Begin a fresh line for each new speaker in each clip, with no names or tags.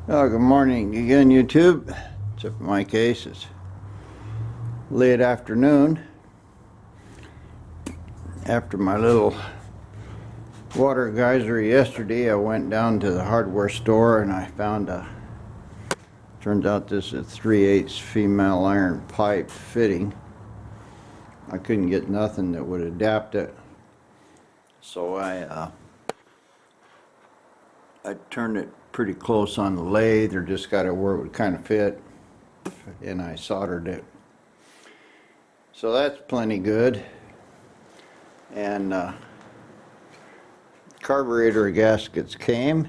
Oh, good morning again, YouTube. Except in my case, it's late afternoon. After my little water geyser yesterday, I went down to the hardware store and I found turns out this is a 3/8 female iron pipe fitting. I couldn't get nothing that would adapt it. So I turned it pretty close on the lathe, or just got it where it would kind of fit, and I soldered it. So that's plenty good. And carburetor gaskets came.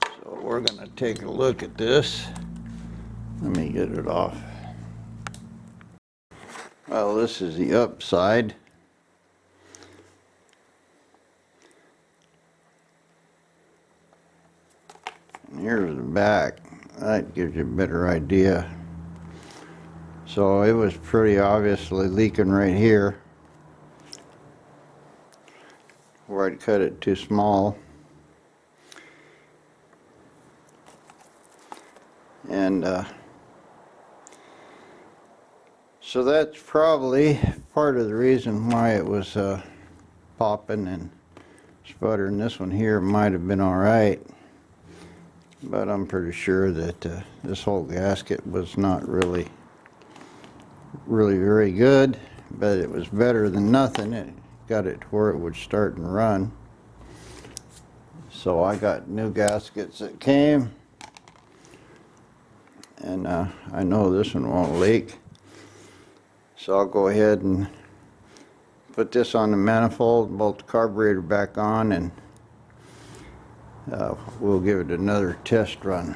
So we're going to take a look at this. Let me get it off. Well, this is the upside. And here's the back. That gives you a better idea. So it was pretty obviously leaking right here, where I'd cut it too small. And so that's probably part of the reason why it was popping and sputtering. This one here might have been alright, but I'm pretty sure that this whole gasket was not really very good, but it was better than nothing. It got it to where it would start and run. So I got new gaskets that came, and I know this one won't leak. So I'll go ahead and put this on the manifold, bolt the carburetor back on, and we'll give it another test run.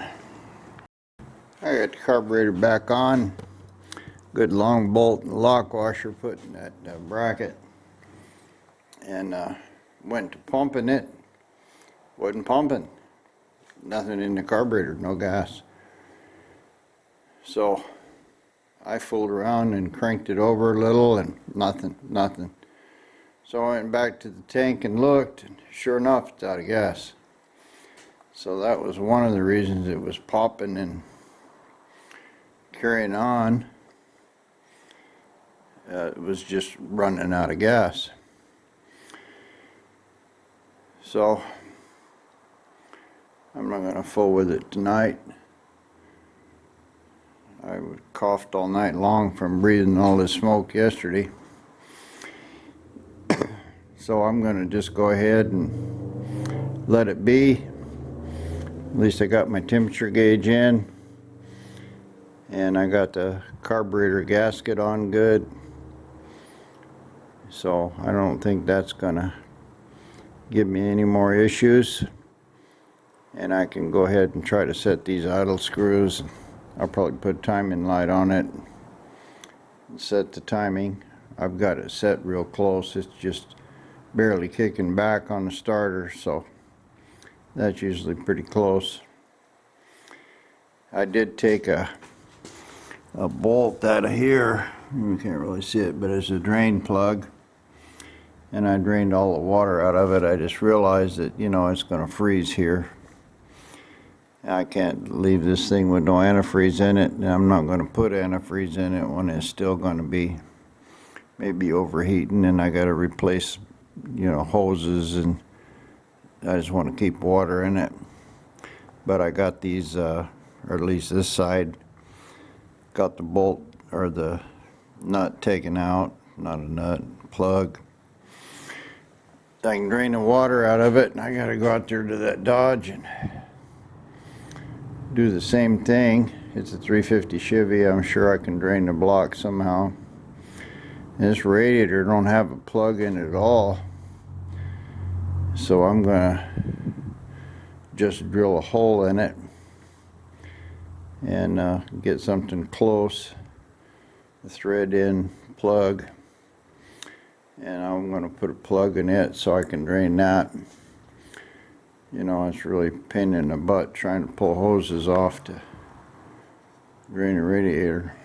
I got the carburetor back on. Good long bolt and lock washer put in that bracket, and went to pumping it. Wasn't pumping. Nothing in the carburetor, no gas. So I fooled around and cranked it over a little, and nothing. So I went back to the tank and looked, and sure enough, it's out of gas. So that was one of the reasons it was popping and carrying on. It was just running out of gas. So I'm not going to fool with it tonight. I coughed all night long from breathing all this smoke yesterday. So I'm going to just go ahead and let it be. At least I got my temperature gauge in, and I got the carburetor gasket on good. So I don't think that's going to give me any more issues. And I can go ahead and try to set these idle screws. I'll probably put a timing light on it and set the timing. I've got it set real close. It's just barely kicking back on the starter, so that's usually pretty close. I did take a bolt out of here. You can't really see it, but it's a drain plug, and I drained all the water out of it. I just realized that, you know, it's going to freeze here. I can't leave this thing with no antifreeze in it, and I'm not going to put antifreeze in it when it's still going to be maybe overheating, and I got to replace, you know, hoses, and I just want to keep water in it. But I got these, or at least this side, got the bolt or the nut taken out, not a nut, plug. I can drain the water out of it, and I got to go out there to that Dodge and do the same thing. It's a 350 Chevy. I'm sure I can drain the block somehow. And this radiator don't have a plug in it at all, so I'm gonna just drill a hole in it and get something close, the thread in plug, and I'm gonna put a plug in it so I can drain that. You know, it's really a pain in the butt trying to pull hoses off to drain a radiator.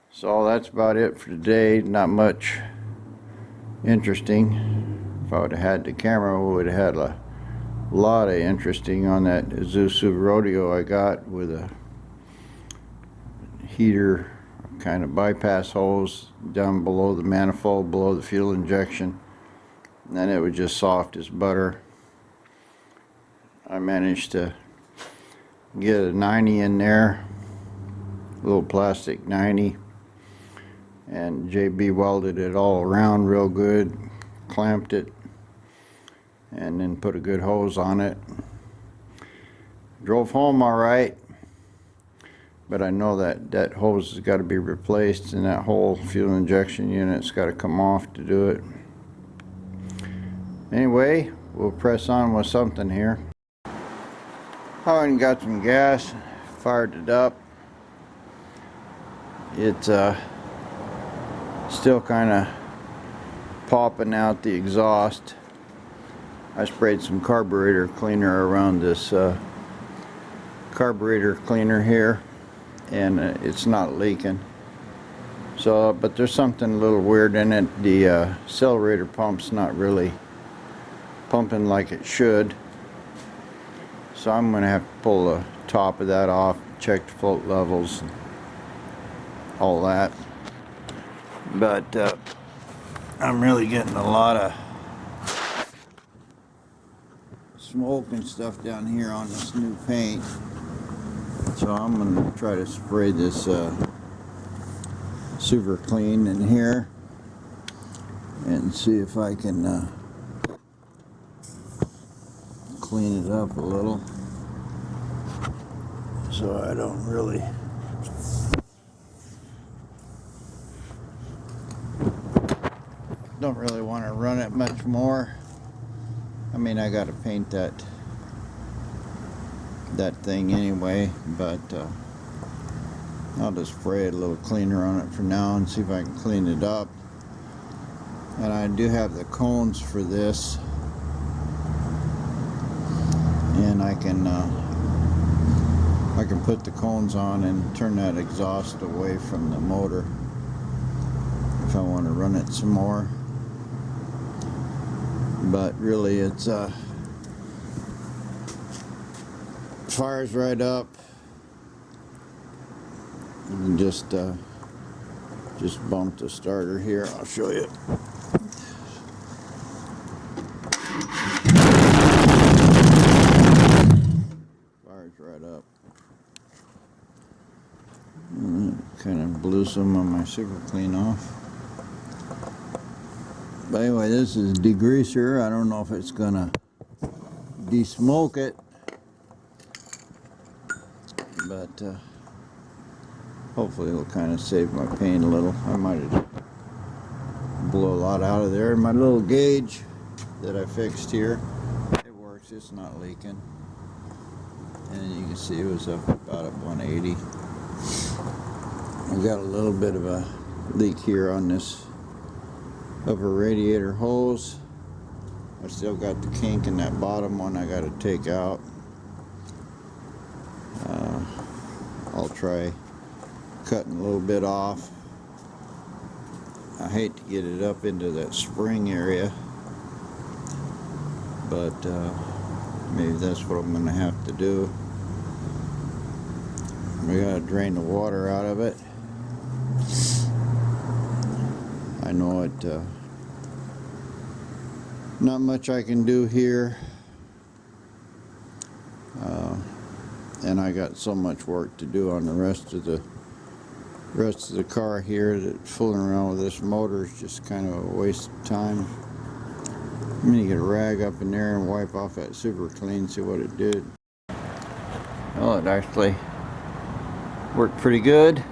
So that's about it for today. Not much interesting. If I would have had the camera, we would have had a A lot of interesting on that Isuzu Rodeo I got with a heater kind of bypass hose down below the manifold, below the fuel injection, and then it was just soft as butter. I managed to get a 90 in there, a little plastic 90, and JB welded it all around real good, clamped it, and then put a good hose on it. Drove home all right, but I know that hose has got to be replaced, and that whole fuel injection unit's got to come off to do it. Anyway, we'll press on with something here. I went and got some gas, fired it up. It's still kind of popping out the exhaust. I sprayed some carburetor cleaner around this carburetor cleaner here, and it's not leaking. So, but there's something a little weird in it. The accelerator pump's not really pumping like it should. So I'm going to have to pull the top of that off, check the float levels, and all that. But I'm really getting a lot of smoke and stuff down here on this new paint. So I'm going to try to spray this super clean in here and see if I can clean it up a little, so I don't really want to run it much more. I mean, I got to paint that thing anyway, but I'll just spray it a little cleaner on it for now and see if I can clean it up. And I do have the cones for this, and I can put the cones on and turn that exhaust away from the motor if I want to run it some more. But really, it's fires right up. And just bump the starter here. I'll show you. Right up. Kind of blew some of my super clean off. But anyway, this is degreaser. I don't know if it's gonna de-smoke it, but hopefully it'll kind of save my paint a little. I might have blow a lot out of there. My little gauge that I fixed here, it works. It's not leaking. And you can see it was up about at 180. I've got a little bit of a leak here on this upper radiator hose. I still got the kink in that bottom one I got to take out. I'll try cutting a little bit off. I hate to get it up into that spring area, but maybe that's what I'm going to have to do. We gotta drain the water out of it. I know it. Not much I can do here, and I got so much work to do on the rest of the car here that fooling around with this motor is just kind of a waste of time. I'm gonna get a rag up in there and wipe off that super clean, see what it did. Well, it actually worked pretty good.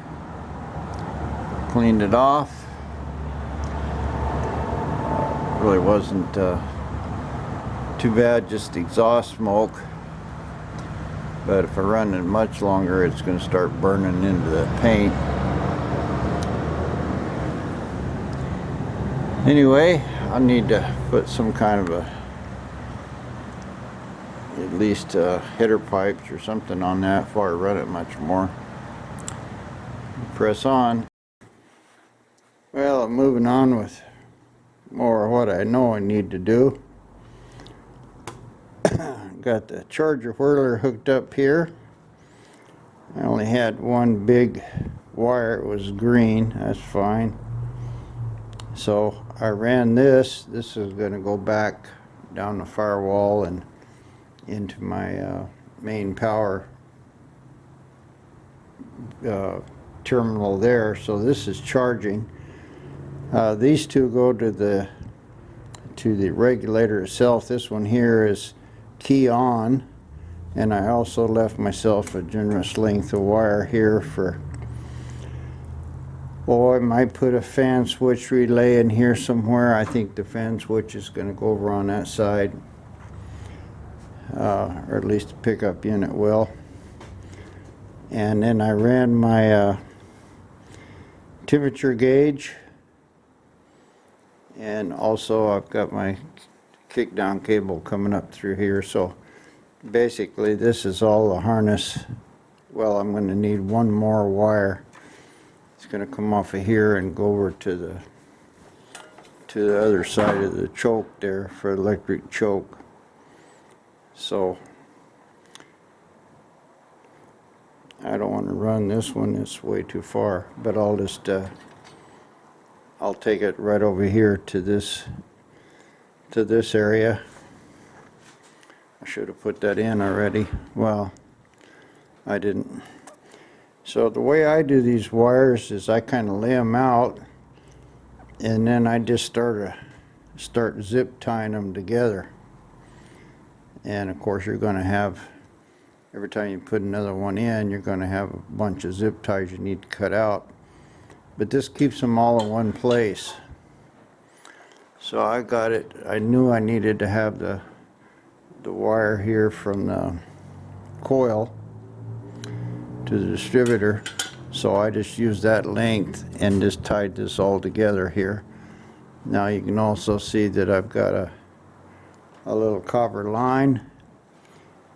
Cleaned it off. Really wasn't too bad, just exhaust smoke. But if I run it much longer, it's going to start burning into the paint. Anyway, I need to put some kind of at least header pipes or something on that before I run it much more. Press on. Well, I'm moving on with more of what I know I need to do. got the charger whirler hooked up here. I only had one big wire, it was green, that's fine. So I ran this is going to go back down the firewall and into my main power terminal there. So this is charging. These two go to the regulator itself. This one here is key on, and I also left myself a generous length of wire here for, I might put a fan switch relay in here somewhere. I think the fan switch is going to go over on that side, or at least the pickup unit will. And then I ran my temperature gauge, and also I've got my kick down cable coming up through here. So basically this is all the harness. Well, I'm going to need one more wire. It's going to come off of here and go over to the other side of the choke there for electric choke. So I don't want to run this one, it's way too far, but I'll just I'll take it right over here to this area. I should have put that in already. Well, I didn't. So the way I do these wires is I kind of lay them out, and then I just start zip tying them together. And of course you're going to have, every time you put another one in, you're going to have a bunch of zip ties you need to cut out. But this keeps them all in one place. So I got it. I knew I needed to have the wire here from the coil to the distributor. So I just used that length and just tied this all together here. Now you can also see that I've got a little copper line,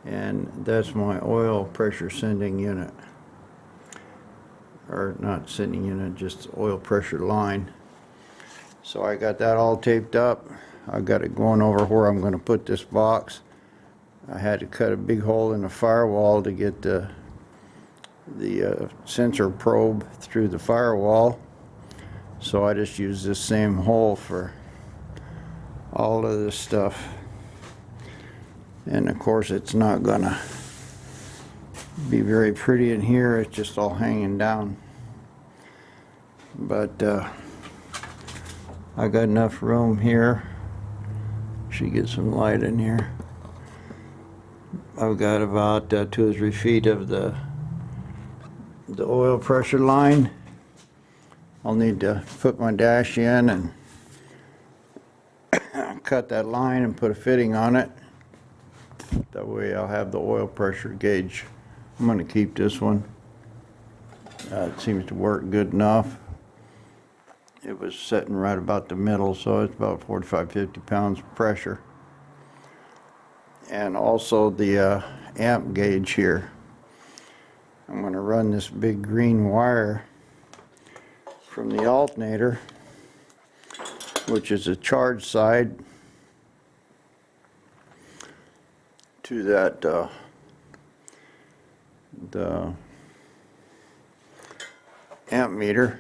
and that's my oil pressure sending unit, or not sending unit, just oil pressure line. So I got that all taped up. I got it going over where I'm going to put this box. I had to cut a big hole in the firewall to get the sensor probe through the firewall. So I just used this same hole for all of this stuff. And of course it's not gonna be very pretty in here, it's just all hanging down. But I got enough room here. Should get some light in here. I've got about 2 or 3 feet of the oil pressure line. I'll need to put my dash in and cut that line and put a fitting on it. That way I'll have the oil pressure gauge. I'm going to keep this one. It seems to work good enough. It was sitting right about the middle, so it's about 45-50 pounds of pressure. And also the amp gauge here. I'm going to run this big green wire from the alternator, which is a charge side, to that the amp meter,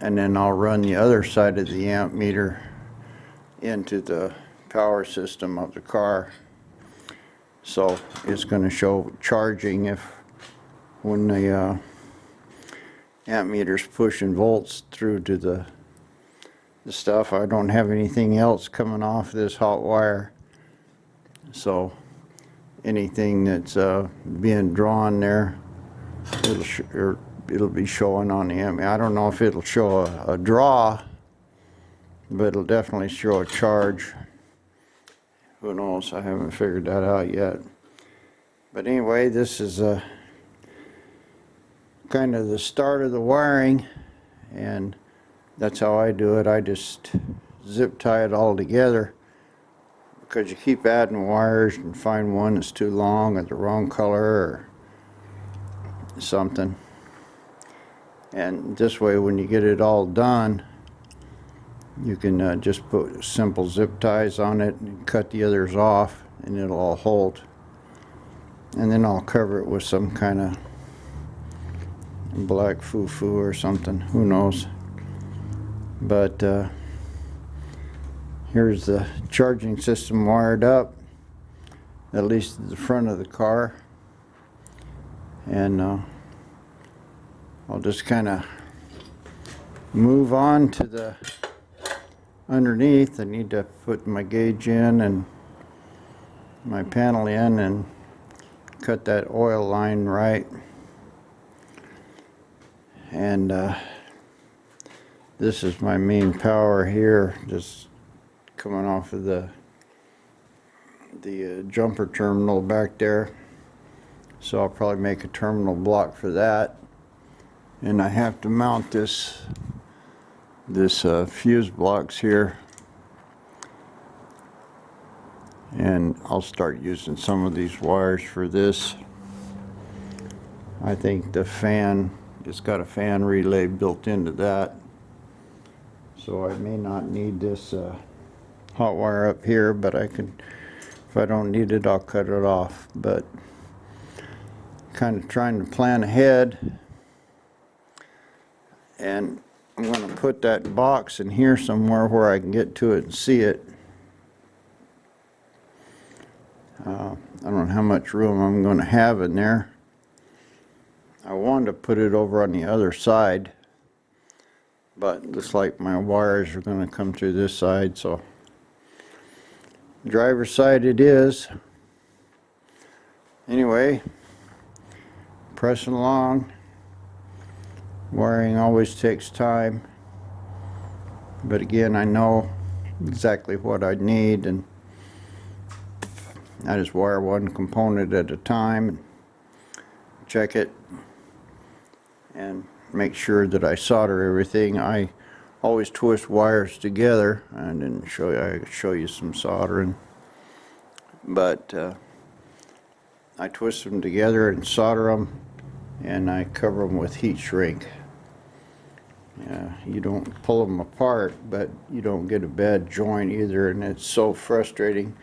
and then I'll run the other side of the amp meter into the power system of the car. So it's going to show charging when the amp meter's pushing volts through to the stuff. I don't have anything else coming off this hot wire, so anything that's being drawn there, it'll be showing on the amp. I don't know if it'll show a draw, but it'll definitely show a charge. Who knows? I haven't figured that out yet. But anyway, this is kind of the start of the wiring, and that's how I do it. I just zip tie it all together, because you keep adding wires and find one that's too long or the wrong color or something. And this way, when you get it all done, you can just put simple zip ties on it and cut the others off. and it'll all hold. And then I'll cover it with some kind of black foo-foo or something, who knows. But here's the charging system wired up, at least at the front of the car. And I'll just kind of move on to the underneath. I need to put my gauge in and my panel in and cut that oil line right. And this is my main power here, just coming off of the jumper terminal back there. So I'll probably make a terminal block for that. And I have to mount this fuse blocks here. And I'll start using some of these wires for this. I think the fan, it's got a fan relay built into that. So I may not need this hot wire up here, but I can, if I don't need it, I'll cut it off. But kind of trying to plan ahead, and I'm going to put that box in here somewhere where I can get to it and see it. I don't know how much room I'm going to have in there. I wanted to put it over on the other side, but it looks like my wires are going to come through this side, so driver's side it is. Anyway, pressing along. Wiring always takes time, but again, I know exactly what I need, and I just wire one component at a time, check it, and make sure that I solder everything. I always twist wires together. I didn't show you, I show you some soldering, but I twist them together and solder them, and I cover them with heat shrink. You don't pull them apart, but you don't get a bad joint either, and it's so frustrating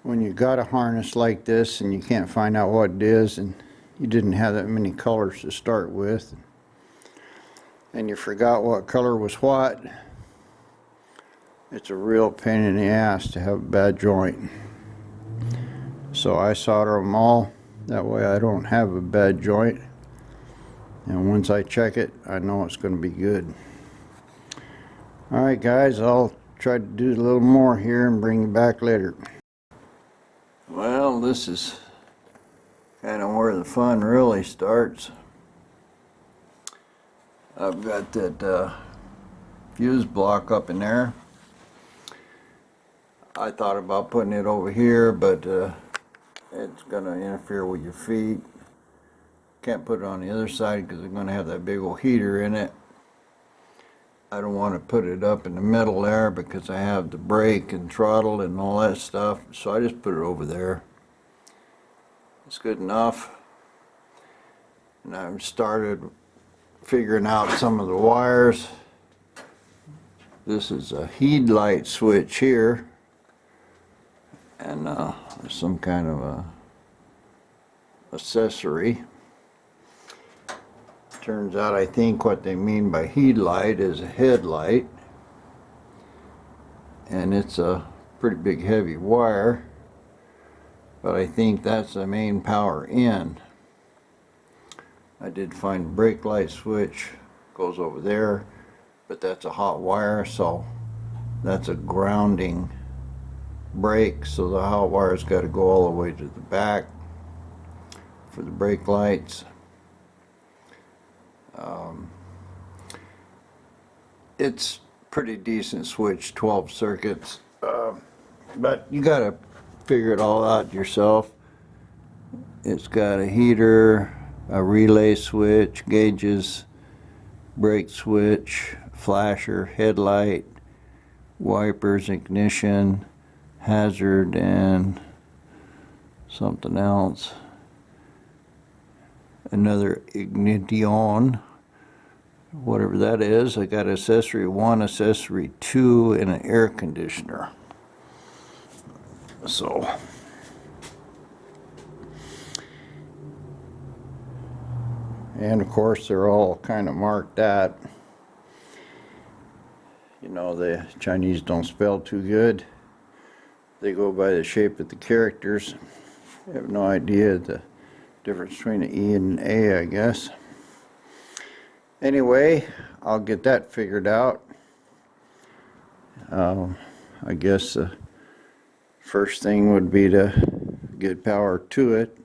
when you got a harness like this and you can't find out what it is, and you didn't have that many colors to start with, and you forgot what color was what. It's a real pain in the ass to have a bad joint. So I solder them all, that way I don't have a bad joint, and once I check it, I know it's going to be good. Alright guys, I'll try to do a little more here and bring you back later. Well, this is kind of where the fun really starts. I've got that fuse block up in there. I thought about putting it over here, but it's going to interfere with your feet. Can't put it on the other side because it's going to have that big old heater in it. I don't want to put it up in the middle there because I have the brake and throttle and all that stuff, so I just put it over there. It's good enough. And I've started figuring out some of the wires. This is a headlight switch here, and there's some kind of a accessory. Turns out I think what they mean by headlight is a headlight, and it's a pretty big heavy wire, but I think that's the main power in. I did find a brake light switch, goes over there, but that's a hot wire, so that's a grounding brake, so the hot wire's got to go all the way to the back for the brake lights. It's pretty decent switch, 12 circuits, but you gotta figure it all out yourself. It's got a heater, a relay switch, gauges, brake switch, flasher, headlight, wipers, ignition, hazard, and something else. Another ignition, whatever that is. I got accessory 1, accessory 2, and an air conditioner. So and of course they're all kind of marked at. You know, the Chinese don't spell too good. They go by the shape of the characters. I have no idea the difference between an E and an A, I guess. Anyway, I'll get that figured out. I guess the first thing would be to get power to it,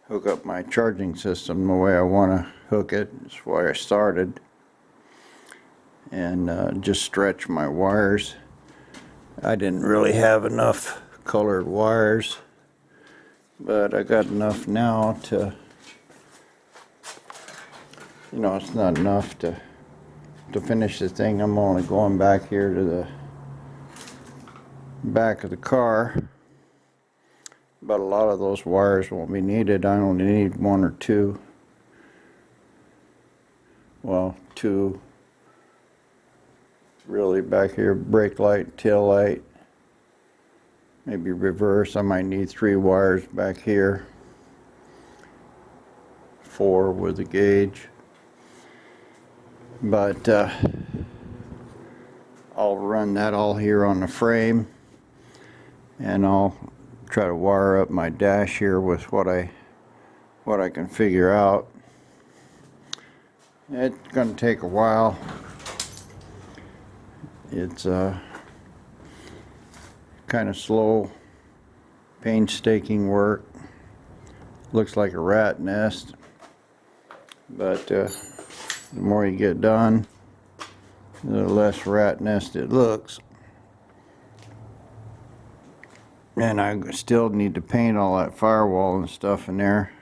hook up my charging system the way I want to hook it. That's why I started. And just stretch my wires. I didn't really have enough colored wires, but I got enough now to, you know, it's not enough to finish the thing. I'm only going back here to the back of the car, but a lot of those wires won't be needed. I only need one or two. Well, two really back here: brake light, tail light, maybe reverse. I might need 3 wires back here, 4 with the gauge, but I'll run that all here on the frame, and I'll try to wire up my dash here with what I can figure out. It's going to take a while. It's kind of slow, painstaking work. Looks like a rat nest, but the more you get done, the less rat nest it looks. And I still need to paint all that firewall and stuff in there,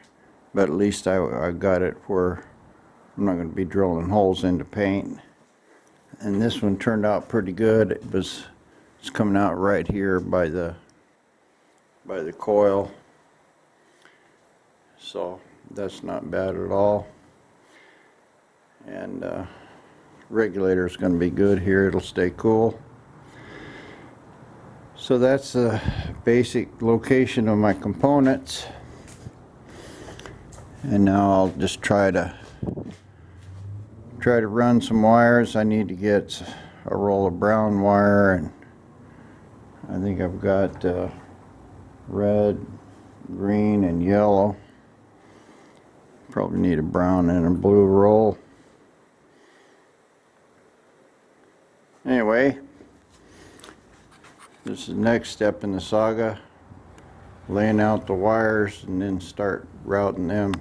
but at least I got it where I'm not going to be drilling holes into paint. And this one turned out pretty good. It's coming out right here by the coil, so that's not bad at all. And regulator is going to be good here. It'll stay cool. So that's the basic location of my components. And now I'll just try to run some wires. I need to get a roll of brown wire, and I think I've got red, green, and yellow. Probably need a brown and a blue roll. Anyway, this is the next step in the saga, laying out the wires and then start routing them.